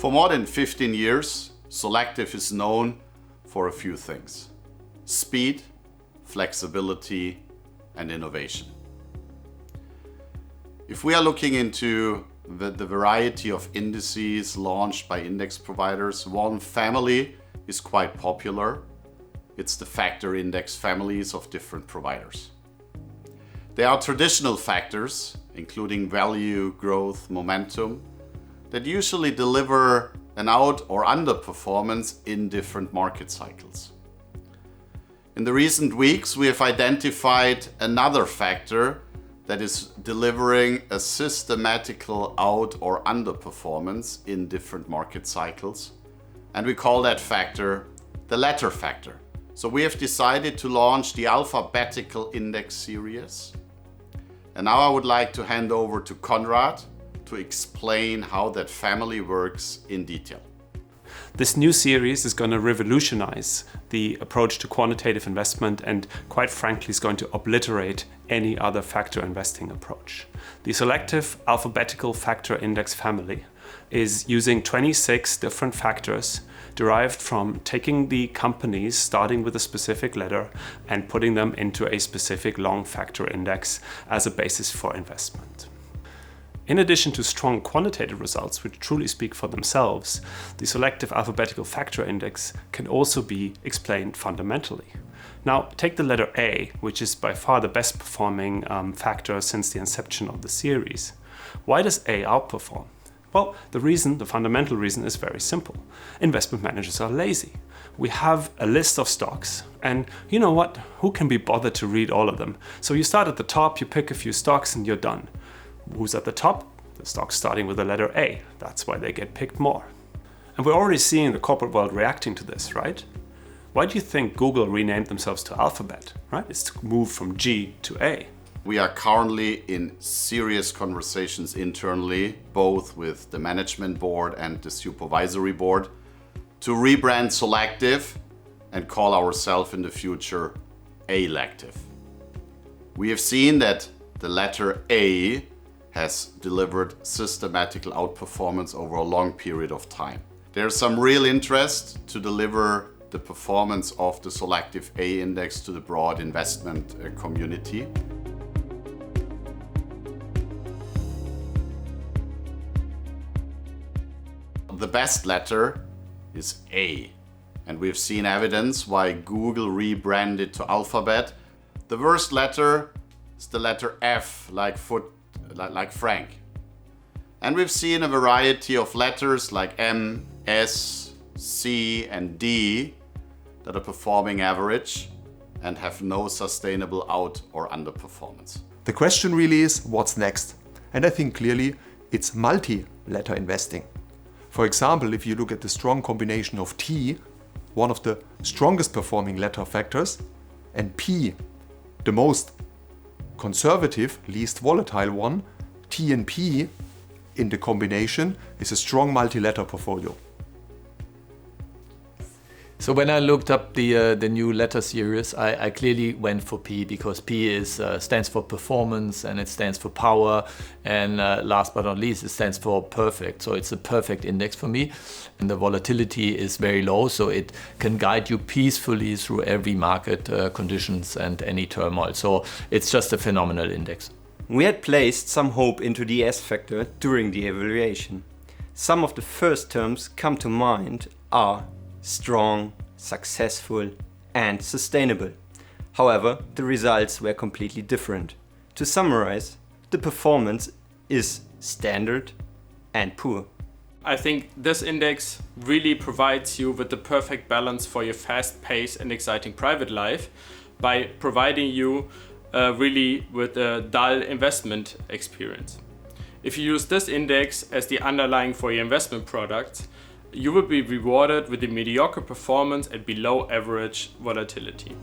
For more than 15 years, Solactive is known for a few things: speed, flexibility, and innovation. If we are looking into the variety of indices launched by index providers, one family is quite popular. It's the factor index families of different providers. There are traditional factors, including value, growth, momentum, that usually deliver an out or underperformance in different market cycles. In the recent weeks, we have identified another factor that is delivering a systematical out or underperformance in different market cycles. And we call that factor the latter factor. So we have decided to launch the Alphabetical Index series. And now I would like to hand over to Konrad to explain how that family works in detail. This new series is going to revolutionize the approach to quantitative investment and, quite frankly, is going to obliterate any other factor investing approach. The Solactive Alphabetical Factor Index family is using 26 different factors derived from taking the companies starting with a specific letter and putting them into a specific long factor index as a basis for investment. In addition to strong quantitative results, which truly speak for themselves, the Solactive Alphabetical Factor Index can also be explained fundamentally. Now, take the letter A, which is by far the best performing factor since the inception of the series. Why does A outperform? Well, the fundamental reason is very simple. Investment managers are lazy. We have a list of stocks, and you know what? Who can be bothered to read all of them? So you start at the top, you pick a few stocks, and you're done. Who's at the top? The stocks starting with the letter A. That's why they get picked more. And we're already seeing the corporate world reacting to this, right? Why do you think Google renamed themselves to Alphabet, right? It's to move from G to A. We are currently in serious conversations internally, both with the management board and the supervisory board, to rebrand Solactive and call ourselves in the future Alactive. We have seen that the letter A has delivered systematical outperformance over a long period of time. There's some real interest to deliver the performance of the Solactive A index to the broad investment community. The best letter is A, and we've seen evidence why Google rebranded to Alphabet. The worst letter is the letter F, like Frank. And we've seen a variety of letters like M, S, C, and D that are performing average and have no sustainable out or underperformance. The question really is, what's next? And I think clearly it's multi-letter investing. For example, if you look at the strong combination of T, one of the strongest performing letter factors, and P, the most conservative, least volatile one, T and P in the combination is a strong multi-letter portfolio. So when I looked up the new letter series, I clearly went for P because P stands for performance and it stands for power, and last but not least, it stands for perfect. So it's a perfect index for me, and the volatility is very low, so it can guide you peacefully through every market conditions and any turmoil. So it's just a phenomenal index. We had placed some hope into the S factor during the evaluation. Some of the first terms come to mind are strong, successful, and sustainable. However, the results were completely different. To summarize, the performance is standard and poor. I think this index really provides you with the perfect balance for your fast-paced and exciting private life by providing you really with a dull investment experience. If you use this index as the underlying for your investment products, you will be rewarded with a mediocre performance and below average volatility.